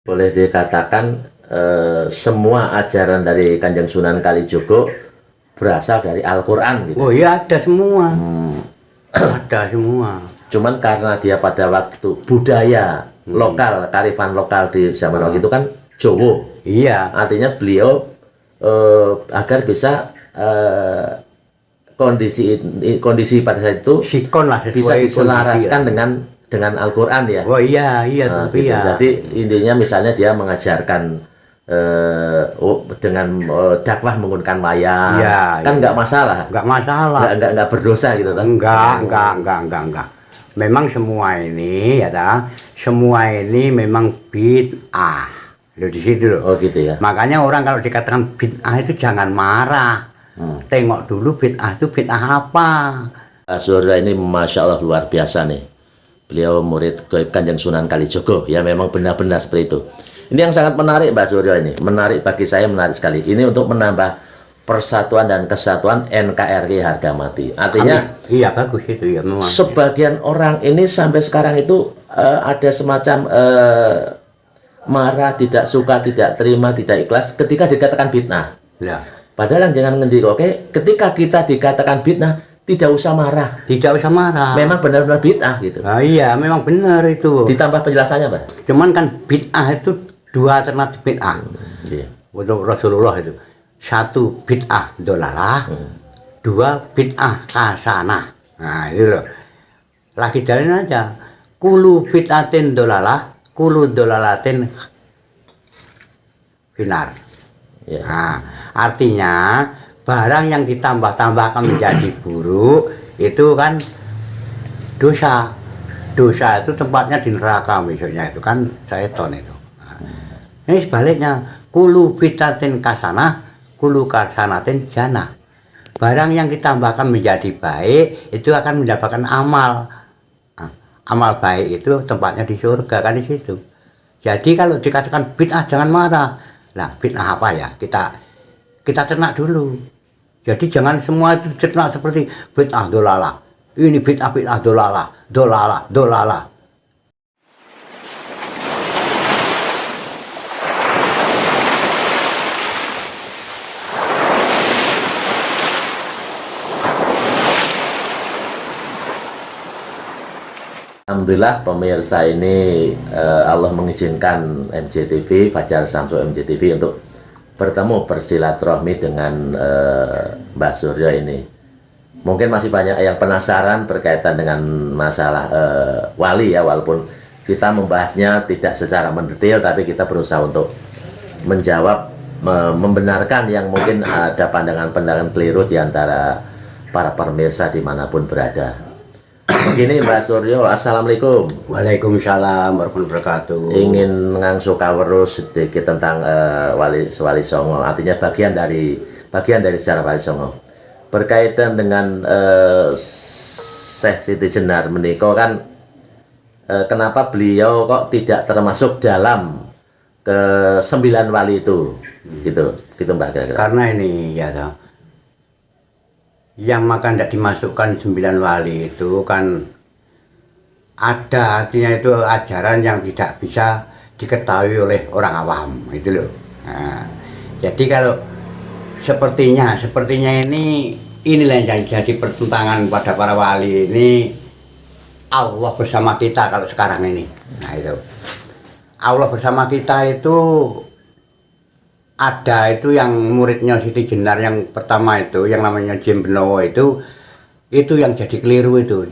Boleh dikatakan semua ajaran dari Kanjeng Sunan Kalijogo berasal dari Al-Quran gitu. Oh iya, ada semua. Ada semua. Cuman karena dia pada waktu budaya lokal, kearifan lokal di zaman waktu itu kan Jowo. Iya. Artinya beliau agar bisa kondisi pada saat itu Sikon lah sesuai bisa kondisi diselaraskan lah. dengan Al-Quran ya. Oh iya, iya Nah, tapi gitu. ya. Jadi intinya misalnya dia mengajarkan dengan dakwah menggunakan wayang, Iya, kan iya. nggak masalah, Nggak masalah. nggak berdosa gitu kan? Enggak. Memang semua ini ya ta, semua ini memang bid'ah. Loh di situ loh. Oh gitu ya. Makanya orang kalau dikatakan bid'ah itu jangan marah. Tengok dulu bid'ah itu bid'ah apa. Pak Suryo ini Masya Allah luar biasa nih. Beliau murid gaib Kanjeng Sunan Kalijogo. Ya memang benar-benar seperti itu. Ini yang sangat menarik Pak Suryo ini. Menarik bagi saya, menarik sekali. Ini untuk menambah persatuan dan kesatuan NKRI harga mati. Artinya Amin. Iya bagus itu ya memang. sebagian orang ini sampai sekarang itu ada semacam marah, tidak suka, tidak terima, tidak ikhlas ketika dikatakan bid'ah. Ya. Padahal yang jangan ngendi oke, ketika kita dikatakan bid'ah tidak usah marah. Tidak usah marah. Memang benar-benar bid'ah gitu. Nah, iya memang benar itu. Ditambah penjelasannya, Pak. Cuman kan bid'ah itu dua alternatif bid'ah. Iya. Untuk Rasulullah itu. Satu bid'ah dolalah, dua bid'ah hasanah. Nah itu loh. Lagi jalan aja. Kulu bid'atin dolalah, kulu dolalatin finar. Iya. Nah, artinya barang yang ditambah-tambahkan menjadi buruk itu kan dosa. Dosa itu tempatnya di neraka besoknya itu kan syaitan itu. Nah, ini sebaliknya, kulu bid'atin kasanah, kulu kasanatin jannah. Barang yang ditambahkan menjadi baik itu akan mendapatkan amal. Nah, amal baik itu tempatnya di surga kan di situ. Jadi kalau dikatakan bid'ah jangan marah. Nah, bid'ah apa ya? Kita cernak dulu. Jadi jangan semua itu cernak seperti bid'ah dolalah. Ini bid'ah dolalah. Alhamdulillah pemirsa ini Allah mengizinkan MJTV, Fajar Samsu MJTV untuk bertemu bersilaturahmi dengan Mbah Suryo ini. Mungkin masih banyak yang penasaran berkaitan dengan masalah wali ya, walaupun kita membahasnya tidak secara mendetail, tapi kita berusaha untuk menjawab, membenarkan yang mungkin ada pandangan-pandangan keliru di antara para pemirsa dimanapun berada. Begini Mbak Suryo, Assalamualaikum. Waalaikumsalam warahmatullahi wabarakatuh. Ingin ngangsu kawerus sedikit tentang Wali Songo, artinya bagian dari sejarah Wali Songo. Berkaitan dengan Syekh Siti Jenar menika kan kenapa beliau kok tidak termasuk dalam ke-9 wali itu, gitu Mbak kira-kira. Karena ini ya toh, yang maka tidak dimasukkan 9 wali itu kan ada, artinya itu ajaran yang tidak bisa diketahui oleh orang awam itu loh. Nah, jadi kalau sepertinya inilah yang jadi pertentangan pada para wali ini. Allah bersama kita kalau sekarang ini. Nah itu Allah bersama kita itu ada itu yang muridnya Siti Jenar yang pertama itu yang namanya Jim Benowo itu yang jadi keliru itu.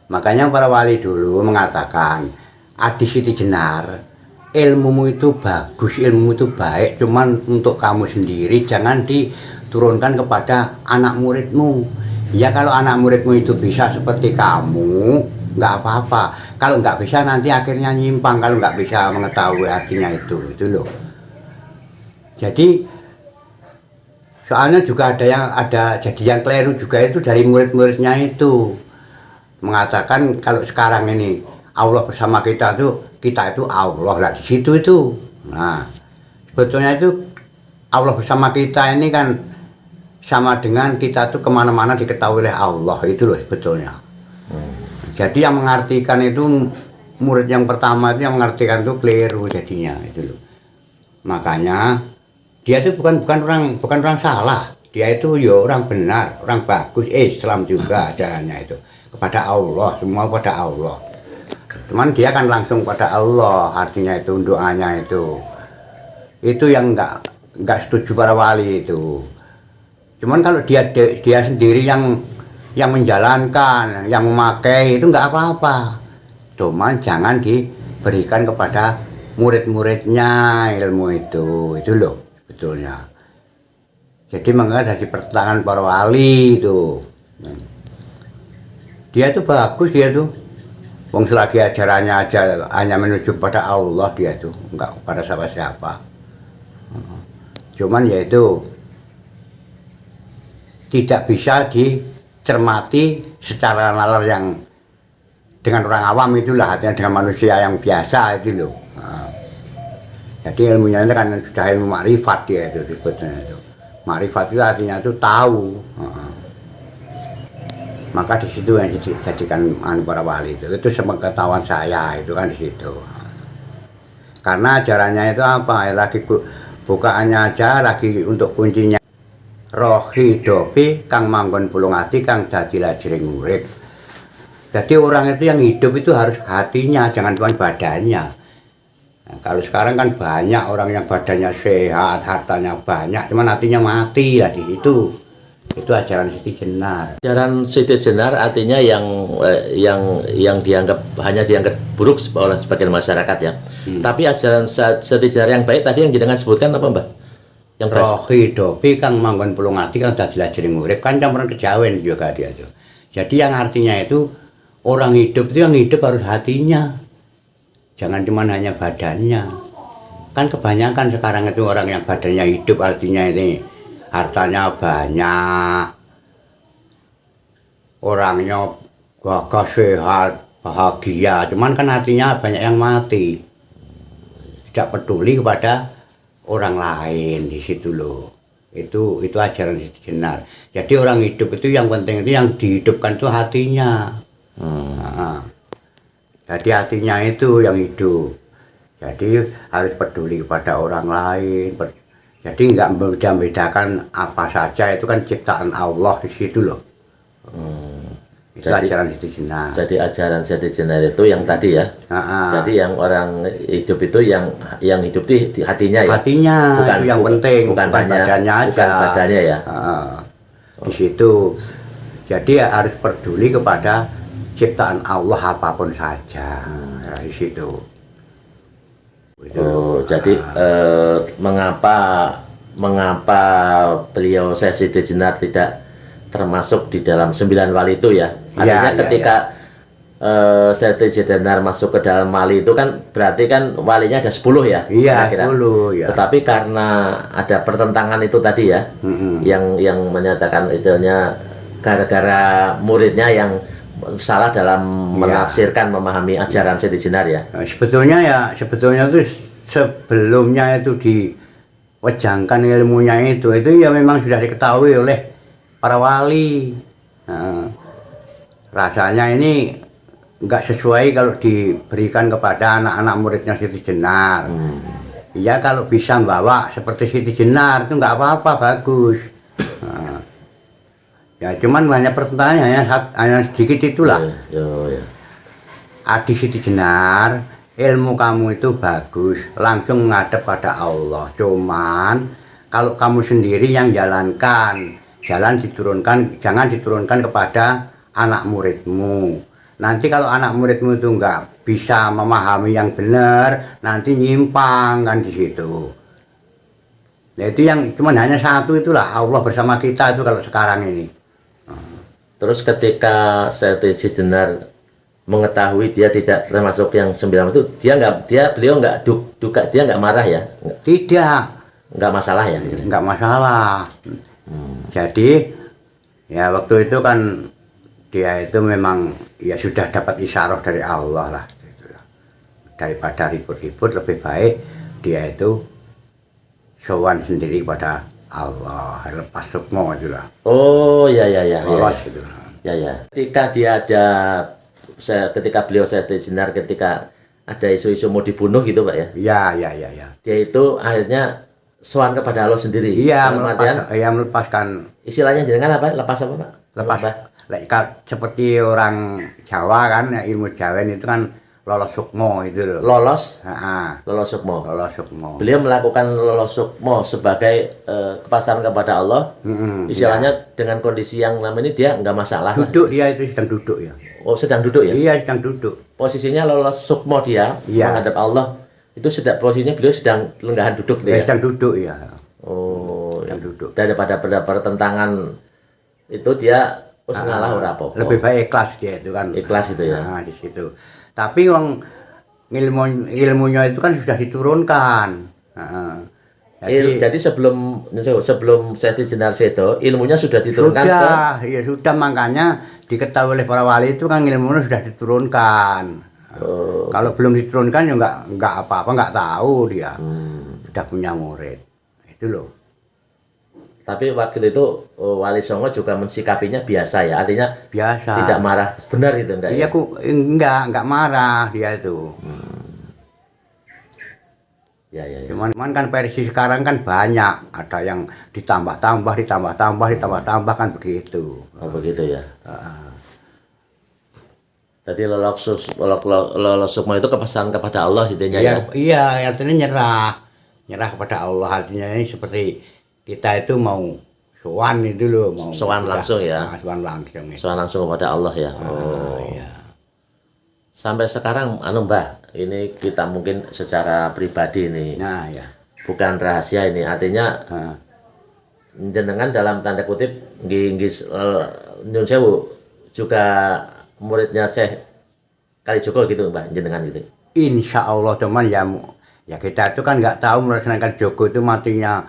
Makanya para wali dulu mengatakan, Adi Siti Jenar, ilmumu itu bagus, ilmumu itu baik, cuman untuk kamu sendiri jangan diturunkan kepada anak muridmu. Ya kalau anak muridmu itu bisa seperti kamu, nggak apa-apa. Kalau nggak bisa nanti akhirnya nyimpang kalau nggak bisa mengetahui artinya itu loh. Jadi soalnya juga ada jadi yang keliru juga itu dari murid-muridnya itu mengatakan kalau sekarang ini Allah bersama kita itu Allah lah di situ itu. Nah sebetulnya itu Allah bersama kita ini kan sama dengan kita tuh kemana-mana diketahui oleh Allah itu loh sebetulnya. Jadi yang mengartikan itu murid yang pertama itu yang mengartikan itu keliru jadinya itu loh. Makanya dia itu bukan orang salah. Dia itu ya orang benar, orang bagus, Islam juga ajarannya itu kepada Allah, semua kepada Allah. Cuman dia kan langsung pada Allah, artinya itu doanya itu yang nggak setuju para wali itu. Cuman kalau dia sendiri yang menjalankan, yang memakai itu nggak apa-apa. Cuman jangan diberikan kepada murid-muridnya ilmu itu loh betulnya. Jadi makanya dari pertentangan para wali itu. Dia itu bagus dia tuh. Wong selagi ajarannya aja hanya menuju kepada Allah dia itu, enggak kepada siapa-siapa. Cuman yaitu tidak bisa dicermati secara nalar yang dengan orang awam itulah, artinya dengan manusia yang biasa itu loh. Jadi ilmunya itu kan sudah ilmu makrifat dia itu disebutnya itu. Makrifat itu artinya itu tahu. Maka di situ yang dijadikan para wali itu sepengetahuan saya itu kan di situ. Karena ajarannya itu apa? Lagi bukaannya aja lagi untuk kuncinya. Rohi dopi kang manggon pulung hati kang dadi lajering urip. Jadi orang itu yang hidup itu harus hatinya, jangan cuma badannya. Nah, kalau sekarang kan banyak orang yang badannya sehat, hartanya banyak, cuman hatinya mati lah di situ. Itu ajaran Siti Jenar. Ajaran Siti Jenar artinya yang hanya dianggap buruk oleh sebagian masyarakat ya. Tapi ajaran Siti Jenar yang baik tadi yang jenengan sebutkan apa, Mbah? Yang rohi dopi kang manggon pulung hati kang dadi lajering urip kan campuran kejawen juga dia itu. Jadi yang artinya itu orang hidup itu yang hidup harus hatinya. Jangan cuma hanya badannya. Kan kebanyakan sekarang itu orang yang badannya hidup artinya ini hartanya banyak, orangnya gagah sehat, bahagia, cuman kan hatinya banyak yang mati, tidak peduli kepada orang lain di situ loh. Itu ajaran Siti Jenar. Jadi orang hidup itu yang penting itu yang dihidupkan itu hatinya. Jadi hatinya itu yang hidup. Jadi harus peduli kepada orang lain. Jadi nggak membedakan apa saja, itu kan ciptaan Allah di situ loh. Itu jadi, ajaran Siti Jenar. Jadi ajaran Siti Jenar itu yang tadi ya. Jadi yang orang hidup itu yang hidup di hatinya ya. Hatinya bukan, itu yang penting, bukan badannya aja. Bukan badannya ya. Di situ. Jadi harus peduli kepada ciptaan Allah apapun saja. Di situ. Jadi mengapa beliau Siti Jenar tidak termasuk di dalam 9 wali itu ya? Artinya ketika Siti Jenar masuk ke dalam wali itu kan berarti kan walinya ada 10 ya? Iya, 10 ya. Tetapi karena ada pertentangan itu tadi ya, yang menyatakan itunya gara-gara muridnya yang salah dalam menafsirkan, memahami ajaran Siti Jenar ya. Sebetulnya itu sebelumnya itu diwejangkan ilmunya itu ya memang sudah diketahui oleh para wali. Rasanya ini nggak sesuai kalau diberikan kepada anak-anak muridnya Siti Jenar. Iya, kalau bisa bawa seperti Siti Jenar itu nggak apa-apa, bagus. Ya cuman banyak pertanyaannya hanya sedikit itulah. Adi Siti Jenar, ilmu kamu itu bagus, langsung menghadap pada Allah. Cuman kalau kamu sendiri yang jalankan, jangan diturunkan kepada anak muridmu. Nanti kalau anak muridmu itu nggak bisa memahami yang benar, nanti nyimpang kan di situ. Nah, itu yang cuman hanya satu itulah, Allah bersama kita itu kalau sekarang ini. Terus ketika Siti Jenar mengetahui dia tidak termasuk yang 9 itu, beliau nggak duka, dia nggak marah ya? Tidak. Nggak masalah ya? Nggak masalah. Jadi ya waktu itu kan dia itu memang ya sudah dapat isyarah dari Allah lah. Daripada ribut-ribut lebih baik dia itu sowan sendiri pada Allah, lepas sukmo itulah. Oh ya. Lolos itu. Ya. Ketika dia ada ketika beliau Syekh Jenar ketika ada isu-isu mau dibunuh gitu Pak ya. Iya. Dia itu akhirnya sowan kepada Allah sendiri. Iya, Dalam artian, melepaskan. istilahnya jenengan apa? Lepas apa Pak? Lepas. Apa? Seperti orang Jawa kan, ilmu Jawa itu kan lolos sukmo itu loh. Lolos Heeh, sukmo. lolos sukmo. Beliau melakukan lolos sukmo sebagai kepasaran kepada Allah. Istilahnya dengan kondisi yang namanya dia nggak masalah. Duduk dia itu sedang duduk ya. Oh, sedang duduk ya? Iya, sedang duduk. Posisinya lolos sukmo dia Iya. menghadap Allah. Itu posisinya beliau sedang lenggahan duduk Ya, dia. sedang duduk ya. Oh, Sedang duduk. daripada pertentangan itu dia ngalah ora apa-apa. Lebih baik ikhlas dia itu kan. Ikhlas itu ya. Nah, di situ. Tapi wong ilmunya itu kan sudah diturunkan. Heeh. Jadi sebelum Syekh Jenar Sedo, ilmunya sudah diturunkan sudah makanya diketahui oleh para wali itu kan ilmunya sudah diturunkan. Kalau belum diturunkan ya nggak apa-apa, nggak tahu dia. Sudah punya murid. Itu loh. Tapi waktu itu Wali Songo juga mensikapinya biasa ya, artinya Biasa. tidak marah. Benar itu enggak Iya, ya? enggak marah dia itu. Ya. Cuman kan versi sekarang kan banyak, ada yang ditambah-tambah kan begitu. Oh begitu ya. Tadi lolos sukmo itu kepesan kepada Allah intinya ya. Iya, artinya nyerah kepada Allah, artinya ini seperti kita itu mau sowan itu loh, mau Sowan langsung ya. Sowan langsung. Soal langsung kepada Allah ya. Iya. Sampai sekarang Mbah, ini kita mungkin secara pribadi ini Nah, ya. bukan rahasia ini, artinya jenengan dalam tanda kutip nyun sewu juga muridnya Syekh Kalijogo gitu Mbah, jenengan gitu. Insya Allah teman ya kita itu kan nggak tahu melaksanakan Jogo itu matinya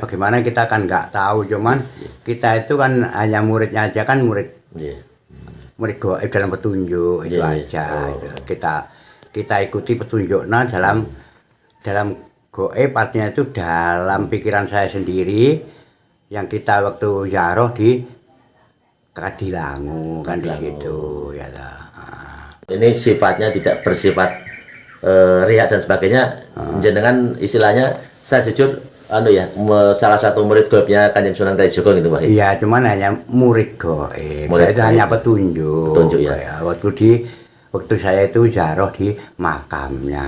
bagaimana, kita kan nggak tahu, cuman kita itu kan hanya muridnya aja kan, murid gaib dalam petunjuk itu aja. Itu. Kita ikuti petunjuknya dalam gaib, artinya itu dalam pikiran saya sendiri yang kita waktu ziarah di Kadilangu kan di situ ya. Ini sifatnya tidak bersifat riak dan sebagainya. Jenengan istilahnya saya jujur salah satu murid gaibnya Kanjeng Sunan Kalijogo gitu Pak. Iya, cuman hanya murid gaib. Saya itu hanya petunjuk. Petunjuk ya. Waktu saya itu ziarah di makamnya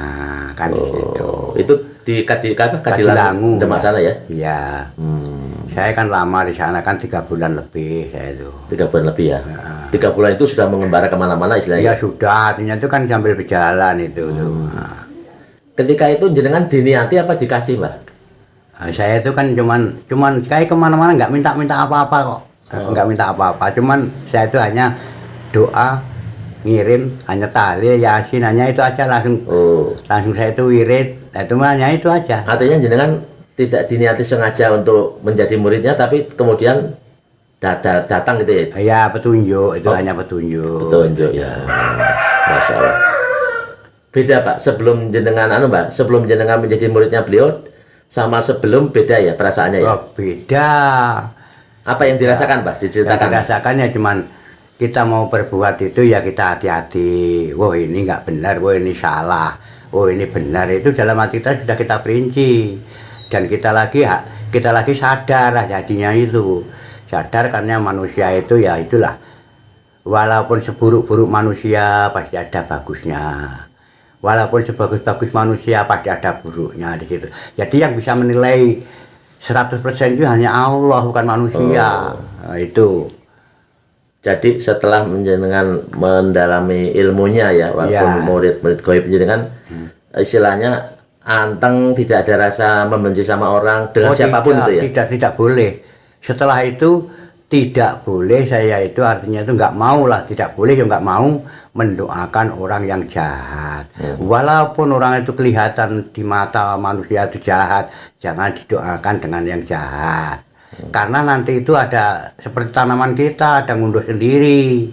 kan di situ. Itu di Kadilangu Demak sana ya? Iya. Saya kan lama di sana kan 3 bulan lebih saya itu. 3 bulan lebih ya? 3 bulan itu sudah mengembara kemana-mana istilahnya? Ya sudah, artinya itu kan sambil berjalan itu. Ketika itu jenengan diniati apa dikasih Pak? Saya itu kan cuman kayak kemana-mana nggak minta apa-apa kok. Nggak minta apa-apa, cuman saya itu hanya doa, ngirim, hanya tahlil, yasin, hanya itu aja langsung saya itu wirid, itu hanya itu aja. Artinya jenengan tidak diniati sengaja untuk menjadi muridnya, tapi kemudian datang gitu ya? Ya petunjuk, itu hanya petunjuk. Petunjuk ya. Masya Allah. Beda Pak, sebelum jenengan sebelum jenengan menjadi muridnya beliau sama sebelum beda ya perasaannya ya? Oh, beda. Apa yang dirasakan Pak? Diceritakan. Yang dirasakannya cuman kita mau berbuat itu ya kita hati-hati. Wah ini nggak benar, wah ini salah, wah ini benar, itu dalam hati kita sudah kita perinci. Dan kita lagi sadar lah jadinya itu. Sadar karena manusia itu ya itulah. Walaupun seburuk-buruk manusia pasti ada bagusnya. Walaupun sebagus-bagus manusia pasti ada buruknya di situ. Jadi yang bisa menilai 100% itu hanya Allah, bukan manusia. Nah, itu. Jadi setelah menjenengan mendalami ilmunya ya, walaupun murid-murid gaib jenengan istilahnya anteng, tidak ada rasa membenci sama orang dengan siapapun itu ya? Tidak boleh. Setelah itu tidak boleh, saya itu artinya itu nggak mau lah, tidak boleh ya nggak mau mendoakan orang yang jahat. Walaupun orang itu kelihatan di mata manusia itu jahat, jangan didoakan dengan yang jahat. Karena nanti itu ada seperti tanaman kita, ada ngunduh sendiri.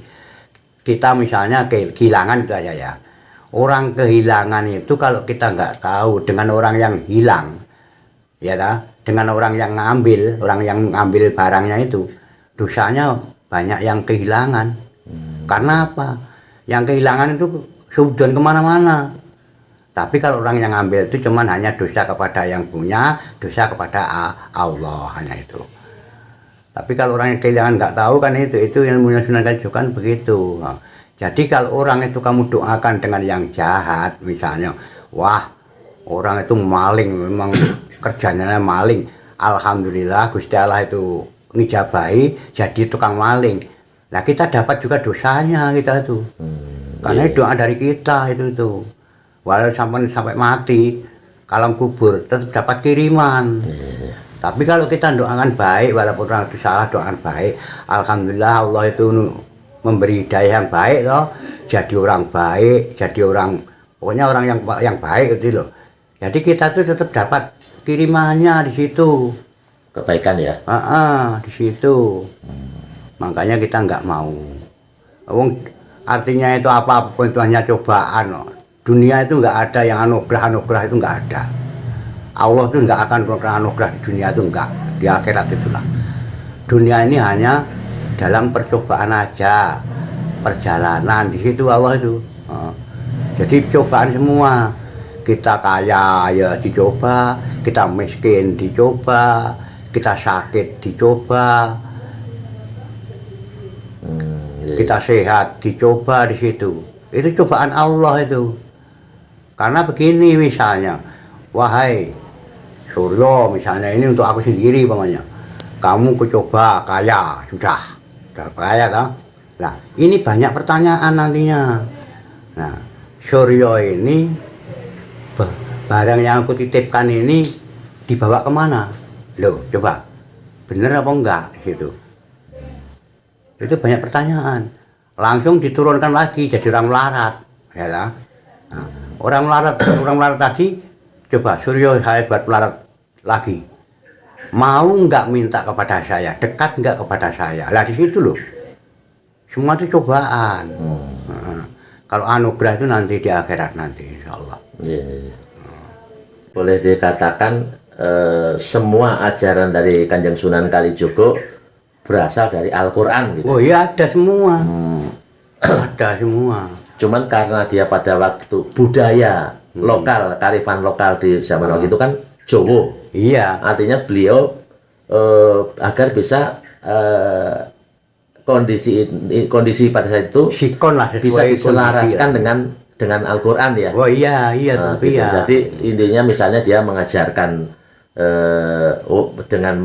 Kita misalnya kehilangan itu aja ya. Orang kehilangan itu kalau kita nggak tahu dengan orang yang hilang, ya dengan orang yang ngambil barangnya itu, dosanya banyak yang kehilangan. Karena apa? Yang kehilangan itu suudon kemana-mana. Tapi kalau orang yang ngambil itu cuman hanya dosa kepada yang punya, dosa kepada Allah, hanya itu. Tapi kalau orang yang kehilangan nggak tahu kan itu ilmunya Sunan Kalijogo kan begitu. Nah, jadi kalau orang itu kamu doakan dengan yang jahat, misalnya, wah orang itu maling, memang kerjanya maling. Alhamdulillah Gusti Allah itu ngijabahi jadi tukang maling. Nah kita dapat juga dosanya kita itu. Karena doa dari kita itu. Walau sampai mati, kalam kubur tetap dapat kiriman. Tapi kalau kita doakan baik, walaupun orang itu salah doakan baik, alhamdulillah Allah itu memberi hidayah yang baik loh. Jadi orang baik, jadi orang pokoknya orang yang baik itu loh. Jadi kita tuh tetap dapat kirimannya di situ. Kebaikan ya. Di situ. Makanya kita nggak mau. Artinya itu apapun itu hanya cobaan loh. Dunia itu nggak ada yang anugerah itu nggak ada. Allah itu nggak akan pernah anugerah di dunia itu nggak, di akhirat itulah. Dunia ini hanya dalam percobaan aja, perjalanan di situ Allah itu. Jadi cobaan semua. Kita kaya ya dicoba, kita miskin dicoba, kita sakit dicoba, kita sehat dicoba di situ. Itu cobaan Allah itu. Karena begini misalnya, wahai Suryo misalnya ini untuk aku sendiri pamannya. Kamu kucoba kaya, sudah kaya kan? Nah, ini banyak pertanyaan nantinya. Nah, Suryo ini barang yang aku titipkan ini dibawa kemana? Loh, coba bener apa enggak gitu? Itu banyak pertanyaan. Langsung diturunkan lagi jadi orang melarat, ya kan? Nah, orang melarat tadi, coba Suryo saya buat melarat lagi. Mau nggak minta kepada saya, dekat nggak kepada saya? Lah di situ loh. Semua itu cobaan. Kalau anugerah itu nanti di akhirat nanti, insya Allah. Boleh dikatakan semua ajaran dari Kanjeng Sunan Kalijogo berasal dari Al-Quran gitu. Oh iya ada semua. Ada semua. Cuman karena dia pada waktu budaya lokal, kearifan lokal di zaman waktu itu kan Jawa. Iya. Artinya beliau agar bisa kondisi pada saat itu Sikon lah bisa diselaraskan ya. dengan Al-Quran ya. Oh iya tapi gitu. ya. Jadi intinya misalnya dia mengajarkan dengan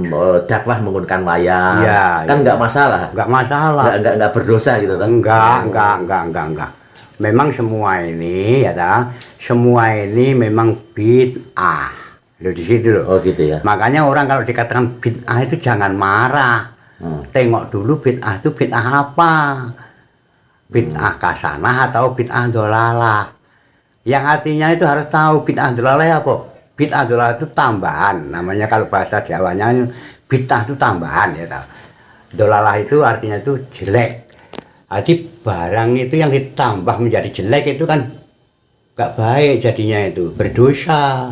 dakwah menggunakan wayang, ya, kan nggak masalah. Nggak masalah. Nggak berdosa gitu kan? Enggak. Memang semua ini ya ta, semua ini memang bid'ah. Loh di situ loh. Oh gitu ya. Makanya orang kalau dikatakan bid'ah itu jangan marah. Tengok dulu bid'ah itu bid'ah apa? Bid'ah kasanah atau bid'ah dolalah. Yang artinya itu harus tahu bid'ah dolalah apa? Bid'ah dolalah itu tambahan. Namanya kalau bahasa Jawanya bid'ah itu tambahan ya tahu. Dolalah itu artinya itu jelek. Jadi barang itu yang ditambah menjadi jelek itu kan gak baik jadinya itu, berdosa.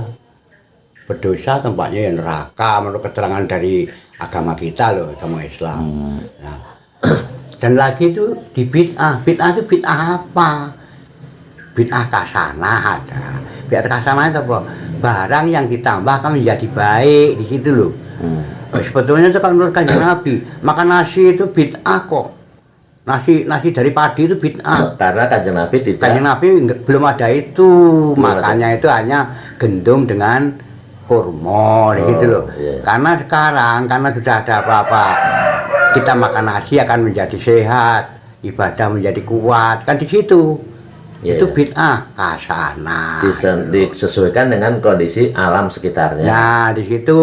Berdosa tempatnya ya neraka menurut keterangan dari agama kita loh, agama Islam. Nah, dan lagi itu di bid'ah itu bid'ah apa? Bid'ah kasanah ada. Bid'ah kasanah itu apa? Barang yang ditambahkan menjadi baik di situ loh. Sebetulnya itu kan menurut Kanjeng Nabi, makan nasi itu bid'ah kok. Nasi dari padi itu bid'ah. Karena Kanjeng Nabi tidak. Kanjeng Nabi belum ada itu, makanya itu hanya gandum dengan kurma gitu loh. Iya. Karena sekarang karena sudah ada apa-apa, kita makan nasi akan menjadi sehat, ibadah menjadi kuat, kan di situ. Yeah. Itu bid'ah kasanah. Disesuaikan dengan kondisi alam sekitarnya. Nah, di situ.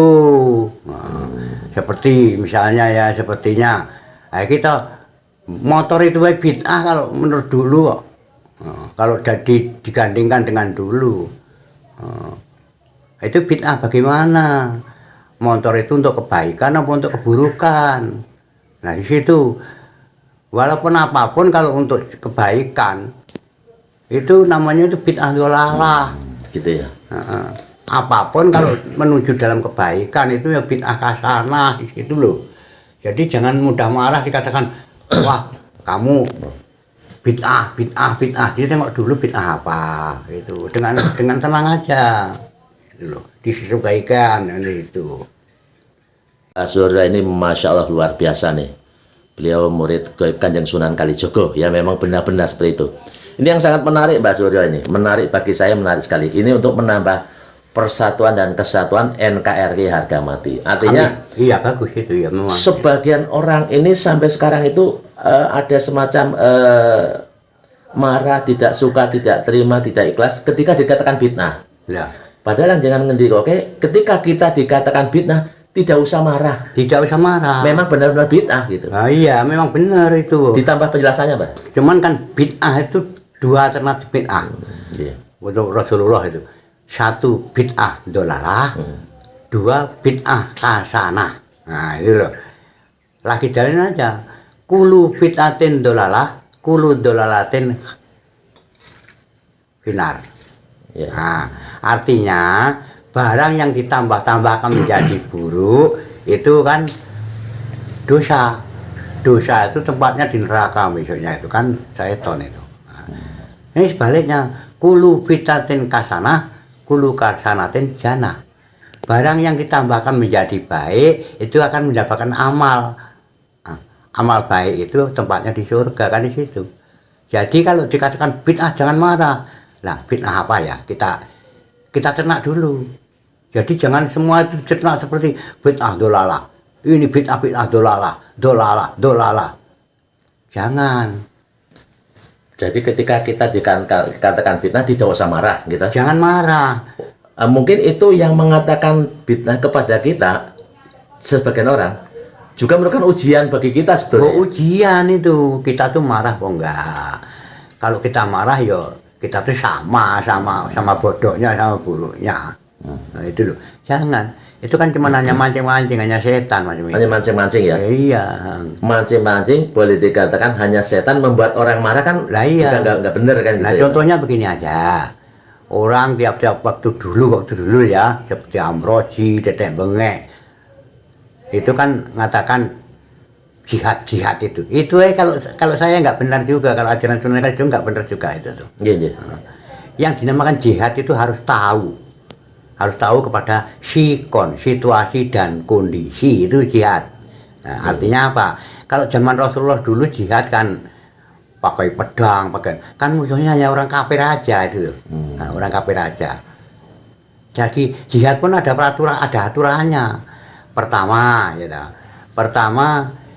Seperti misalnya ya sepertinya kita motor itu bid'ah kalau menurut dulu kok. Kalau digandingkan dengan dulu. Itu bid'ah bagaimana? Motor itu untuk kebaikan apa untuk keburukan? Nah, di situ. Walaupun apapun kalau untuk kebaikan itu namanya itu bid'ah dolalah. Gitu ya. Apapun kalau menuju dalam kebaikan itu ya bid'ah kasanah di situ loh. Jadi jangan mudah marah dikatakan, wah kamu bid'ah. Dia tengok dulu bid'ah apa itu dengan tenang aja. Itu loh, disesuaikan itu. Pak Suryo ini Masya Allah luar biasa nih. Beliau murid Gaib Kanjeng Sunan Kalijogo. Ya memang benar-benar seperti itu. Ini yang sangat menarik Pak Suryo ini. Menarik bagi saya, menarik sekali. Ini untuk menambah persatuan dan kesatuan NKRI harga mati. Artinya Iya bagus itu ya memang. sebagian orang ini sampai sekarang itu ada semacam marah, tidak suka, tidak terima, tidak ikhlas ketika dikatakan fitnah. Ya. Padahal jangan ngendi oke, ketika kita dikatakan fitnah tidak usah marah. Tidak usah marah. Memang benar-benar bid'ah gitu. Nah, iya memang benar itu. Ditambah penjelasannya, Pak. Cuman kan bid'ah itu dua alternatif bid'ah. Iya. Untuk Rasulullah itu. Satu bid'ah dolalah, dua bid'ah hasanah. Nah itu loh. Lagi dalin aja. Kulu bid'atin dolalah, kulu dolalatin finar. Iya. Nah, artinya barang yang ditambah-tambahkan menjadi buruk itu kan dosa. Dosa itu tempatnya di neraka besoknya itu kan syaitan itu. Nah, ini sebaliknya, kulu bid'atin kasanah, kulu kasanatin jannah. Barang yang ditambahkan menjadi baik itu akan mendapatkan amal. Nah, amal baik itu tempatnya di surga kan di situ. Jadi kalau dikatakan bid'ah jangan marah. Nah, bid'ah apa ya? Kita cernak dulu. Jadi jangan semua itu cernak seperti bid'ah dolalah. Ini bid'ah dolalah. Jangan. Jadi ketika kita dikatakan fitnah tidak usah marah gitu. Jangan marah. Mungkin itu yang mengatakan fitnah kepada kita sebagian orang juga merupakan ujian bagi kita sebetulnya. Ujian itu. Kita tuh marah kok enggak. Kalau kita marah ya kita tuh sama bodohnya, sama buruknya. Nah, itu loh. Jangan. Itu kan cuma hanya mancing-mancing, hanya setan macam itu. Hanya mancing-mancing ya. Iya. Mancing-mancing boleh dikatakan hanya setan membuat orang marah kan? Lah iya. Juga nggak bener kan? Nah gitu contohnya begini aja. Orang tiap-tiap waktu dulu ya, seperti Amroji, Tetek Bengek, itu kan mengatakan jihad itu. Itu kalau saya nggak benar juga, kalau ajaran Sunan Kalijogo nggak benar juga itu tuh. Iya, iya. Yang dinamakan jihad itu harus tahu kepada sikon, situasi dan kondisi, itu jihad. Nah, artinya apa? Kalau zaman Rasulullah dulu jihad kan pakai pedang, kan musuhnya hanya orang kafir aja itu. Nah, orang kafir aja. Jadi jihad pun ada aturannya. Pertama,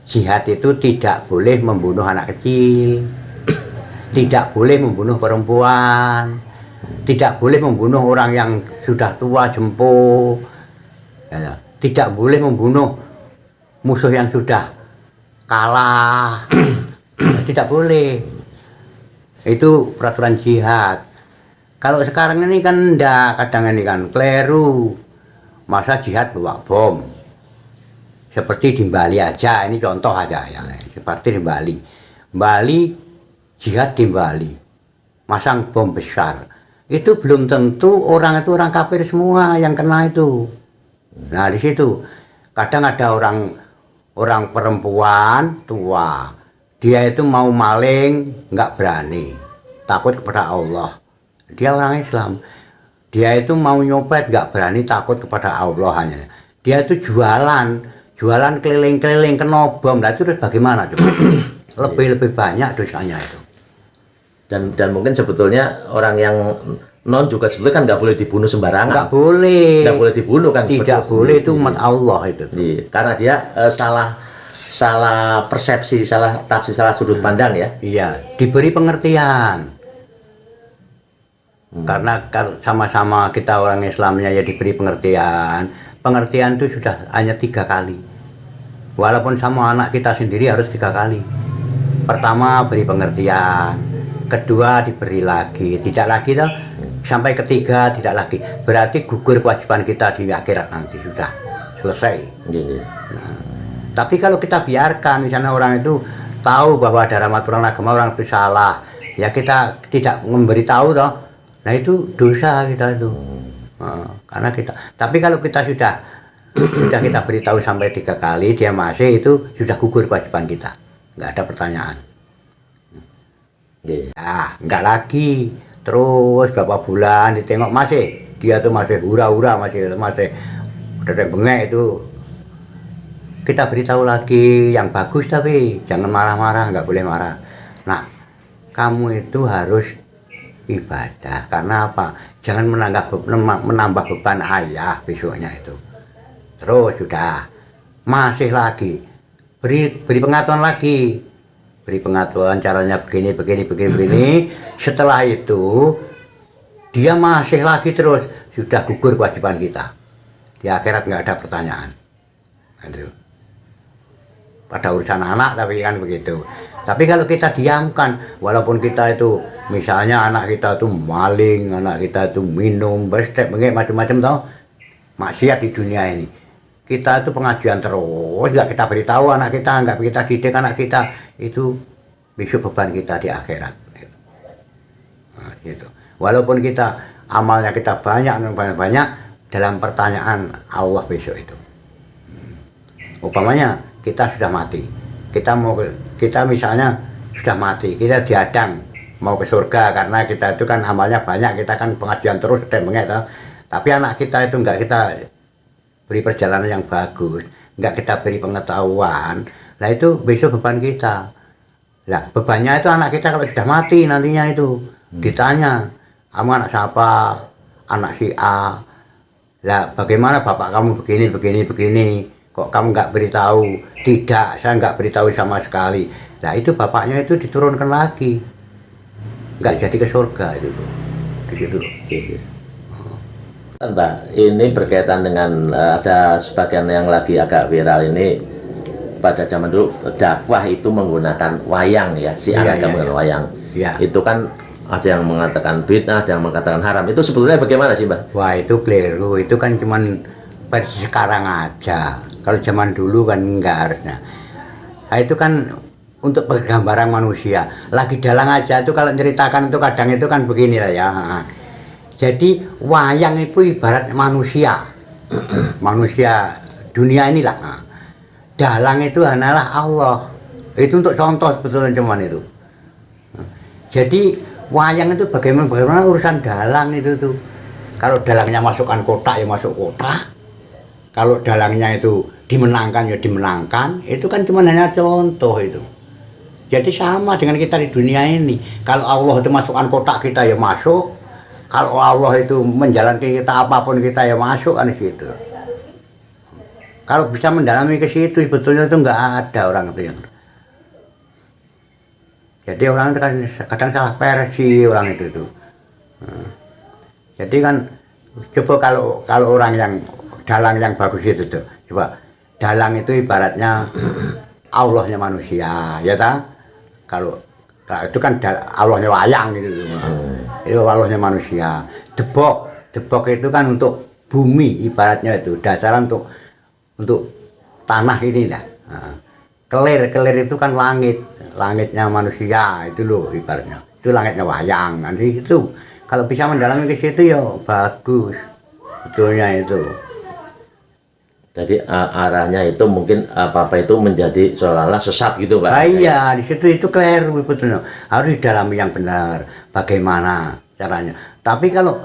jihad itu tidak boleh membunuh anak kecil, tidak boleh membunuh perempuan, tidak boleh membunuh orang yang sudah tua jempo, tidak boleh membunuh musuh yang sudah kalah. Tidak boleh. Itu peraturan jihad. Kalau sekarang ini kan enggak, kadang ini kan keliru. Masa jihad bawa bom. Seperti di Bali aja, ini contoh aja ya. Seperti di Bali. Jihad di Bali. Masang bom besar. Itu belum tentu orang itu orang kafir semua yang kena itu. Nah, di situ kadang ada orang perempuan tua. Dia itu mau maling nggak berani, takut kepada Allah. Dia orang Islam. Dia itu mau nyopet nggak berani, takut kepada Allah hanya. Dia itu jualan keliling-keliling kena bom. Nah itu terus bagaimana coba? lebih banyak dosanya itu. Dan mungkin sebetulnya orang yang non juga sebetulnya kan nggak boleh dibunuh sembarangan. Nggak boleh dibunuh kan? Tidak boleh, itu umat Allah itu. Iya, karena dia salah persepsi, salah tafsir, salah sudut pandang ya. Iya, diberi pengertian. Karena sama-sama kita orang Islamnya ya diberi pengertian. Pengertian itu sudah hanya 3 kali. Walaupun sama anak kita sendiri harus 3 kali. Pertama beri pengertian, kedua diberi lagi, tidak lagi toh, sampai ketiga tidak lagi. Berarti gugur kewajiban kita di akhirat nanti, sudah selesai. Iya. Tapi kalau kita biarkan, misalnya orang itu tahu bahwa ada aturan agama orang itu salah, ya kita tidak memberitahu toh, nah itu dosa kita itu. Karena kita. Tapi kalau kita sudah kita beritahu sampai 3 kali, dia masih, itu sudah gugur kewajiban kita, nggak ada pertanyaan. Nggih. Enggak lagi. Terus berapa bulan ditengok dia tuh masih hura-hura, masih dedek bengek itu. Kita beritahu lagi yang bagus tapi jangan marah-marah, nggak boleh marah. Nah, kamu itu harus ibadah karena apa? Jangan menambah beban ayah besoknya itu. Terus sudah masih lagi beri pengetahuan lagi. Beri pengetahuan caranya begini. Setelah itu dia masih lagi terus, sudah gugur kewajiban kita. Di akhirat nggak ada pertanyaan. Gitu. Pada urusan anak tapi kan begitu. Tapi kalau kita diamkan, walaupun kita itu misalnya anak kita itu maling, anak kita itu minum, bestek, macam-macam tau, maksiat di dunia ini. Kita itu pengajian terus, nggak kita beritahu anak kita, nggak kita didik anak kita, itu besok beban kita di akhirat. Nah, gitu. Walaupun kita amalnya kita banyak dalam pertanyaan Allah besok itu. Umpamanya kita sudah mati, kita misalnya sudah mati, kita diadang mau ke surga karena kita itu kan amalnya banyak, kita kan pengajian terus tapi anak kita itu nggak kita beri perjalanan yang bagus, nggak kita beri pengetahuan, nah itu besok beban kita. Nah bebannya itu anak kita kalau sudah mati nantinya itu ditanya, kamu anak siapa, anak si A, lah bagaimana bapak kamu begini, kok kamu nggak beritahu? Tidak, saya nggak beritahu sama sekali. Nah itu bapaknya itu diturunkan lagi, nggak jadi ke surga itu, di situ. Mbak, ini berkaitan dengan ada sebagian yang lagi agak viral ini. Pada zaman dulu dakwah itu menggunakan wayang ya, menggunakan wayang. Iya. Itu kan ada yang mengatakan bid'ah, ada yang mengatakan haram. Itu sebetulnya bagaimana sih, Mbak? Wah itu keliru, itu kan cuman versi sekarang aja. Kalau zaman dulu kan enggak harusnya. Nah itu kan untuk penggambaran manusia. Lagi dalang aja itu kalau ceritakan itu kadang itu kan begini lah ya. Jadi wayang itu ibarat manusia. Manusia dunia inilah. Dalang itu hanyalah Allah. Itu untuk contoh sebetulnya cuman itu. Jadi wayang itu bagaimana urusan dalang itu tuh. Kalau dalangnya masukkan kotak ya masuk kotak. Kalau dalangnya itu dimenangkan ya dimenangkan. Itu kan cuma hanya contoh itu. Jadi sama dengan kita di dunia ini. Kalau Allah itu masukkan kotak kita ya masuk. Kalau Allah itu menjalankan kita apapun kita ya masuk kan situ. Kalau bisa mendalami ke situ sebetulnya itu nggak ada orang itu yang. Jadi orang itu kan kadang salah versi orang itu tuh. Jadi kan coba kalau orang yang dalang yang bagus itu tuh, coba dalang itu ibaratnya Allahnya manusia, ya ta? Kalau itu kan Allahnya wayang gitu tuh. Itu Allahnya manusia. Debok itu kan untuk bumi ibaratnya itu dasaran untuk tanah ini lah. Kelir itu kan langitnya manusia itu loh ibaratnya. Itu langitnya wayang. Nanti itu kalau bisa mendalami ke situ ya bagus. Betulnya itu. Jadi arahnya itu mungkin apa-apa itu menjadi seolah-olah sesat gitu, Pak. Iya, di situ itu keliru betulnya. Harus didalami yang benar. Bagaimana caranya? Tapi kalau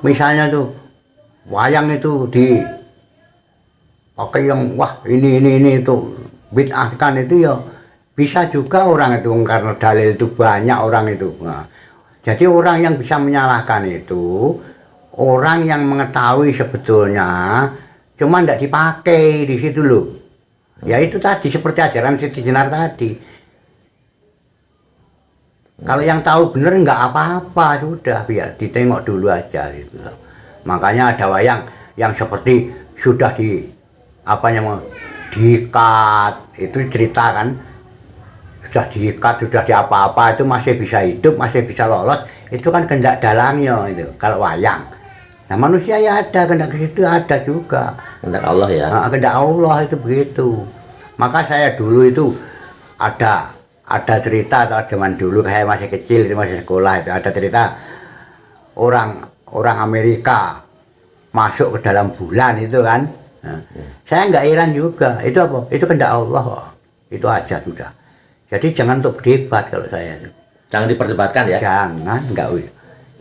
misalnya tuh wayang itu pakai yang wah ini itu bid'ah kan itu ya bisa juga orang itu karena dalil itu banyak orang itu. Nah, jadi orang yang bisa menyalahkan itu orang yang mengetahui sebetulnya cuma tidak dipakai di situ loh. Ya itu tadi seperti ajaran Siti Jenar tadi. Kalau yang tahu bener nggak apa-apa sudah biar ditengok dulu aja gitu loh. Makanya ada wayang yang seperti sudah diikat itu cerita kan sudah diikat sudah di apa-apa itu masih bisa hidup masih bisa lolos itu kan kehendak dalangnya itu kalau wayang. Nah manusia ya ada kehendak ke situ ada juga. Kehendak Allah ya. Nah, kehendak Allah itu begitu. Maka saya dulu itu ada cerita atau zaman dulu saya masih kecil itu masih sekolah itu ada cerita orang Amerika masuk ke dalam bulan itu kan. Nah, saya nggak heran juga itu apa itu kehendak Allah itu aja sudah. Jadi jangan untuk berdebat kalau saya Jangan diperdebatkan ya. Jangan, enggak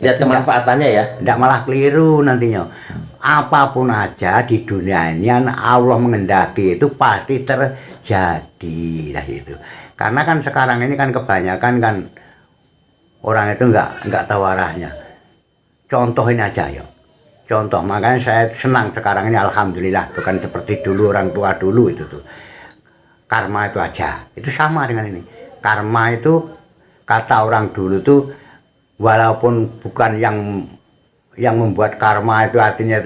Lihat kemanfaatannya ya. enggak malah keliru nantinya. Apapun aja di dunia ini yang Allah mengendaki itu pasti terjadi lah itu. Karena kan sekarang ini kan kebanyakan kan orang itu enggak tahu arahnya. Contoh ini aja ya. Contoh, makanya saya senang sekarang ini alhamdulillah bukan seperti dulu orang tua dulu itu tuh. Karma itu aja. Itu sama dengan ini. Karma itu kata orang dulu tuh walaupun bukan yang membuat karma itu artinya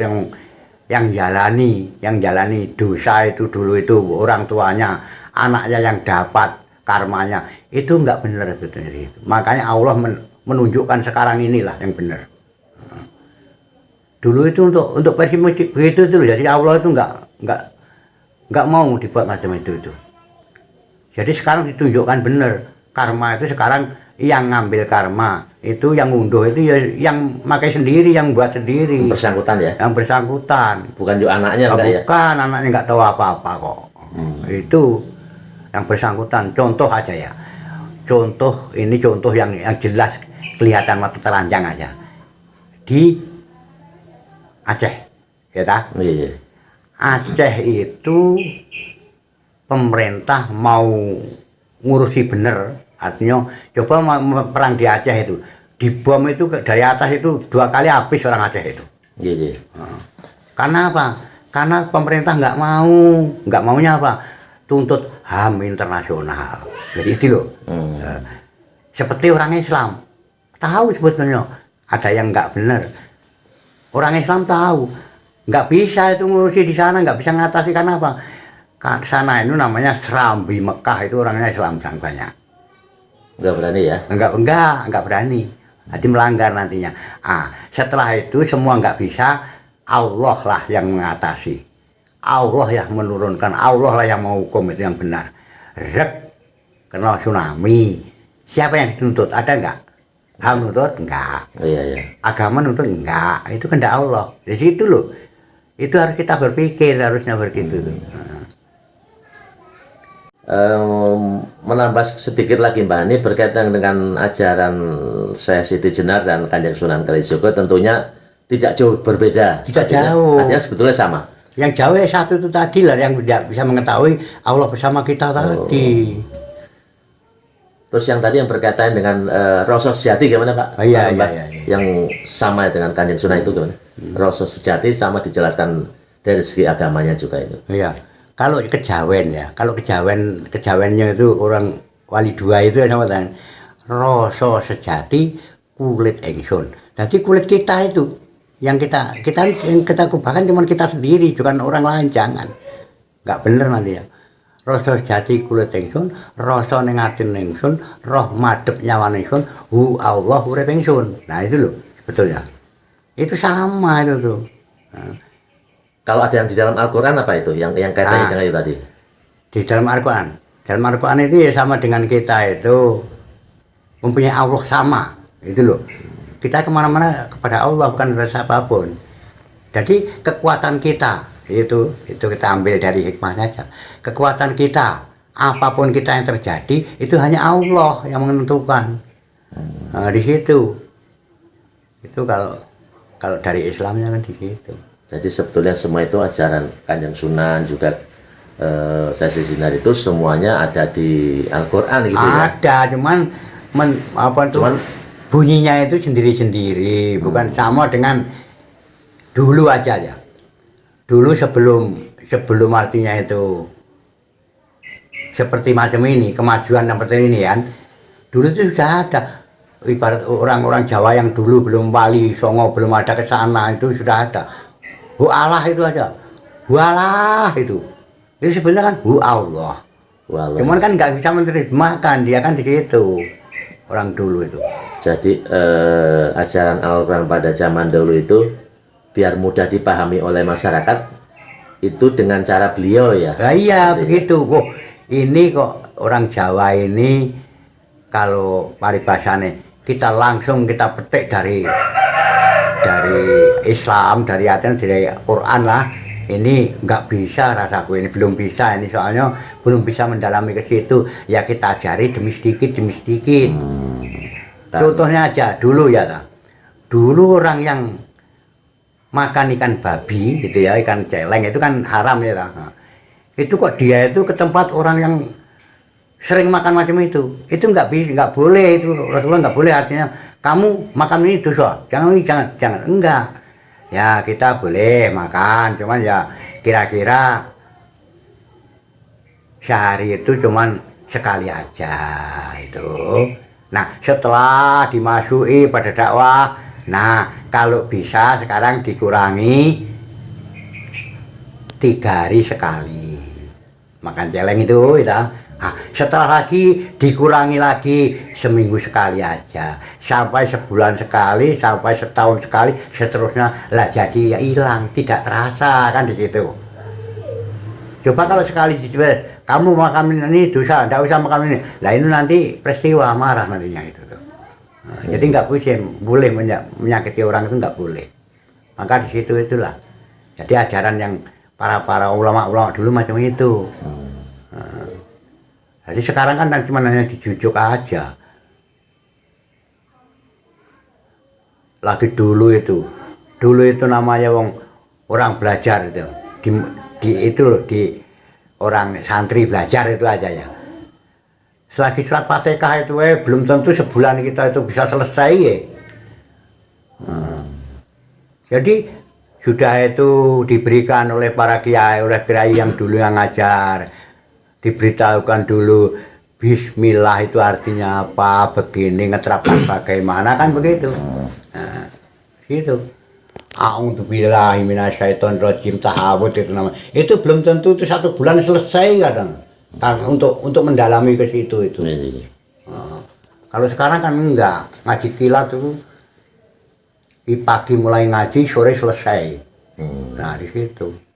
yang jalani dosa itu dulu itu orang tuanya, anaknya yang dapat karmanya itu enggak benar sebetulnya itu. Makanya Allah menunjukkan sekarang inilah yang benar. Dulu itu untuk pesimistik begitu tuh, jadi Allah itu enggak mau dibuat macam itu. Jadi sekarang ditunjukkan benar karma itu sekarang yang ngambil karma itu yang unduh itu ya yang pakai sendiri, yang buat sendiri. Bersangkutan ya. Yang bersangkutan. Bukan juga anaknya enggak ya. Bukan, anaknya enggak tahu apa-apa kok. Itu yang bersangkutan. Contoh aja ya. Contoh yang jelas kelihatan mata telanjang aja. Di Aceh, ya tak? Iya. Aceh itu pemerintah mau ngurusi bener, artinya coba perang di Aceh itu, dibom itu dari atas itu 2 kali habis orang Aceh itu. Iya. Karena apa? Karena pemerintah nggak maunya apa? Tuntut HAM internasional. Jadi itu loh. Seperti orang Islam, tahu sebetulnya ada yang nggak benar. Orang Islam tahu, nggak bisa itu ngurusi di sana, nggak bisa ngatasi karena apa? Sana itu namanya Serambi Mekah itu orangnya Islam banyak. Nggak berani ya? Enggak berani. Nanti melanggar nantinya. Setelah itu semua nggak bisa, Allah lah yang mengatasi. Allah yang menurunkan, Allah lah yang menghukum itu yang benar. Kena tsunami. Siapa yang dituntut? Ada nggak? HAM nuntut? Enggak. Iya. Agama nuntut? Enggak. Itu kehendak Allah. Di situ loh. Itu harus kita berpikir, harusnya begitu. Menambah sedikit lagi Mbak, ini berkaitan dengan ajaran Syekh Siti Jenar dan Kanjeng Sunan Kalijogo tentunya tidak jauh berbeda. Tidak jauh. Artinya sebetulnya sama. Yang jauh satu itu tadi lah yang tidak bisa mengetahui Allah bersama kita tadi. Terus yang tadi yang berkaitan dengan rasa sejati gimana Pak? Iya. Yang sama dengan Kanjeng Sunan itu gimana? Rasa sejati sama dijelaskan dari segi agamanya juga itu. Iya. Kalau kejawen ya, kalau kejawennya itu orang wali dua itu sama dengan rasa sejati kulit ingsun. Jadi kulit kita itu yang kita kubahkan cuma kita sendiri, bukan orang lain, jangan. Enggak bener nanti ya. Rasa sejati kulit ingsun, rasa ning atin ingsun, roh madhep nyawa ingsun, hu Allah urip ingsun. Nah itu loh sebetulnya. Itu sama itu tuh. Kalau ada yang di dalam Al-Qur'an apa itu? Yang kaitannya dengan itu tadi? Di dalam Al-Qur'an. Dalam Al-Qur'an itu ya sama dengan kita itu mempunyai Allah sama. Itu loh. Kita kemana-mana kepada Allah bukan rasa apapun. Jadi kekuatan kita itu kita ambil dari hikmah saja. Kekuatan kita, apapun kita yang terjadi itu hanya Allah yang menentukan. Nah, di situ. Itu kalau dari Islamnya kan di situ. Jadi sebetulnya semua itu ajaran Kanjeng Sunan juga Syekh Siti Jenar itu semuanya ada di Al-Qur'an gitu ya. Ada, cuman bunyinya itu sendiri-sendiri, bukan sama dengan dulu aja ya. Dulu sebelum artinya itu seperti macam ini, kemajuan seperti ini kan. Dulu itu sudah ada. Ibarat orang-orang Jawa yang dulu belum Wali Songo, belum ada ke sana, itu sudah ada. Hu Allah itu aja. Hu Allah itu. Itu sebenarnya kan hu Allah. Cuman kan nggak bisa menerjemahkan, dia kan di situ. Orang dulu itu. Jadi ajaran Al-Qur'an pada zaman dulu itu biar mudah dipahami oleh masyarakat itu dengan cara beliau ya. Nah, iya begitu. Ini kok orang Jawa ini kalau paribasane kita langsung kita petik dari Islam, dari Aten, dari Quran lah. Ini nggak bisa rasaku, ini belum bisa, ini soalnya belum bisa mendalami ke situ. Ya kita ajari demi sedikit. Contohnya aja dulu ya, dulu orang yang makan ikan babi gitu ya, ikan celeng itu kan haram ya. Nah, itu kok dia itu ke tempat orang yang sering makan macam itu nggak bisa, nggak boleh, itu Rasulullah nggak boleh, artinya kamu makan ini dosa, jangan enggak ya, kita boleh makan, cuman ya kira-kira sehari itu cuman sekali aja itu. Nah setelah dimasuki pada dakwah, nah kalau bisa sekarang dikurangi 3 hari sekali makan celeng itu ya. Nah, setelah lagi dikurangi lagi seminggu sekali aja, sampai sebulan sekali, sampai setahun sekali, seterusnya lah, jadi ya hilang, tidak terasa kan di situ. Coba kalau sekali dijual, kamu makan ini dosa, tidak usah makan ini, lah ini nanti peristiwa marah nantinya itu tuh. Nah, jadi nggak boleh menyakiti orang itu, nggak boleh. Maka di situ itulah. Jadi ajaran yang para ulama dulu macam itu. Jadi sekarang kan cuma hanya dijujuk aja. Lagi dulu itu namanya orang belajar itu, di orang santri belajar itu aja ya. Selagi surat Fatihah itu belum tentu sebulan kita itu bisa selesai ya. Jadi sudah itu diberikan oleh para kiai, yang dulu yang ngajar, diberitahukan dulu Bismillah itu artinya apa, begini, ngeterapkan bagaimana, kan begitu. Nah, gitu. A'udzubillahi minasyaitonirrajim, tahawud itu namanya. Itu belum tentu itu 1 bulan selesai kadang. Untuk mendalami ke situ itu. Nah, kalau sekarang kan enggak, ngaji kilat itu di pagi mulai ngaji, sore selesai. Nah di situ.